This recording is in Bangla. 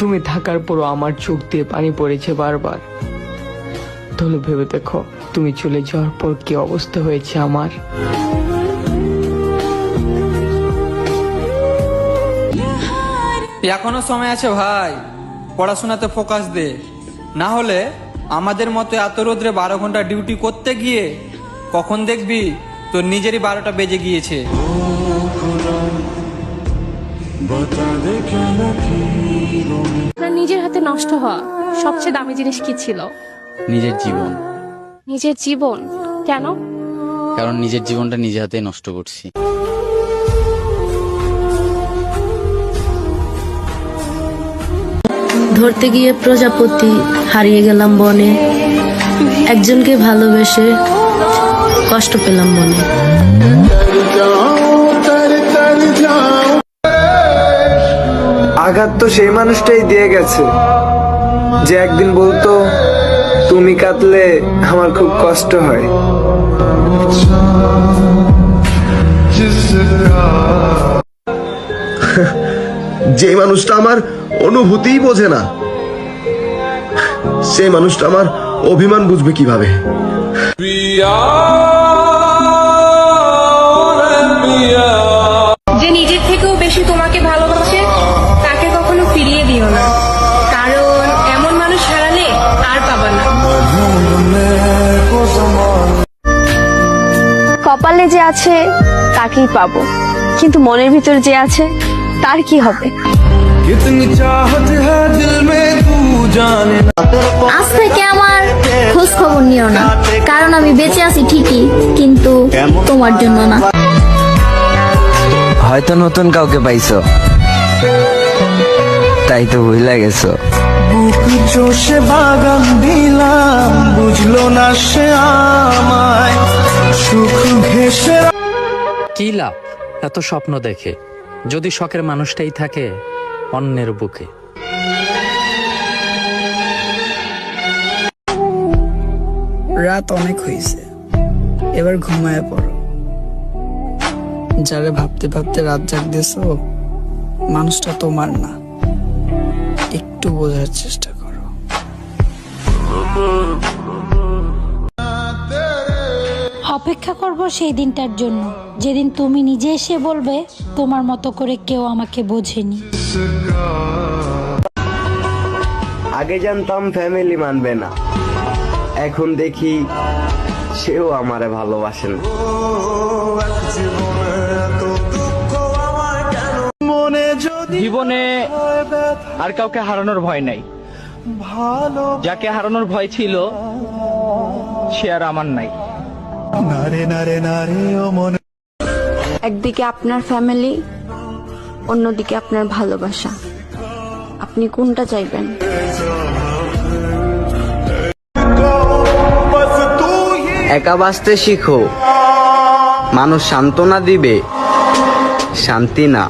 তুমি থাকার পরও আমার চোখ দিয়ে পানি পড়েছে বারবার। তাহলে ভেবে দেখো, তুমি চলে যাওয়ার পর কি অবস্থা হয়েছে আমার। এখনো সময় আছে ভাই, পড়াশোনাতে ফোকাস দে, না হলে আমাদের মতো এত রোদ্রে 12 ঘন্টা ডিউটি করতে গিয়ে কখন দেখবি তোর নিজেরই 12টা বেজে গিয়েছে। নিজের হাতে নষ্ট হওয়া সবচেয়ে দামি জিনিস কি ছিল? নিজের জীবন। নিজের জীবন? কেন? কারণ নিজের জীবনটা নিজে হাতে নষ্ট করছি। ধরতে গিয়ে প্রজাপতি, হারিয়ে গেলাম বনে, একজনকে ভালোবেসে কষ্ট পেলাম মনে। আঘাত তো সেই মানুষটাই দিয়ে গেছে যে একদিন বলতো, তুমি কাঁদলে আমার খুব কষ্ট হয়। যে মানুষটা আমার অনুভূতিই বোঝে না, সেই মানুষটা আমার অভিমান বুঝবে কিভাবে? যে নিজের থেকেও বেশি তোমাকে ভালোবাসে তাকে কখনো ফিরিয়ে দিও না, কারণ এমন মানুষ হারালে আর পাবা না। কপালে যে আছে তাকেই পাবো, কিন্তু মনের ভিতর যে আছে তার কি হবে? আজ থেকে আমার খোঁজ খবর নিও না, কারণ আমি বেঁচে আছি ঠিকই, কিন্তু তোমার জন্য না। হয়তো নতুন কাউকে পাইছো, তাই তো ভুলে গেছো। বুক চষে বাগান দিলাম, বুঝলো না সে আমায় সুখ ঘেঁষে। কি লাভ এত স্বপ্ন দেখে, যদি শখের মানুষটাই থাকে অন্যের বুকে। রাত অনেক হয়েছে, এবার ঘুমায় পড়ো। যারে ভাবতে ভাবতে রাত জাগতেছো, মানুষটা তোমার না, একটু বোঝার চেষ্টা করো। অপেক্ষা করব সেই দিনটার জন্য, যেদিন তুমি নিজে এসে বলবে তোমার মতো করে কেউ আমাকে বোঝেনি। আগে জানতাম ফ্যামিলি মানবে না, এখন দেখি সেও আমারে ভালোবাসে না। জীবনে আর কাউকে হারানোর ভয় নাই, যাকে হারানোর ভয় ছিল সে আর আমার নাই। একদিকে আপনার ফ্যামিলি, অন্যদিকে আপনার ভালোবাসা, আপনি কোনটা চাইবেন? একা বাঁচতে শিখো, মানুষ সান্ত্বনা দিবে, শান্তি না।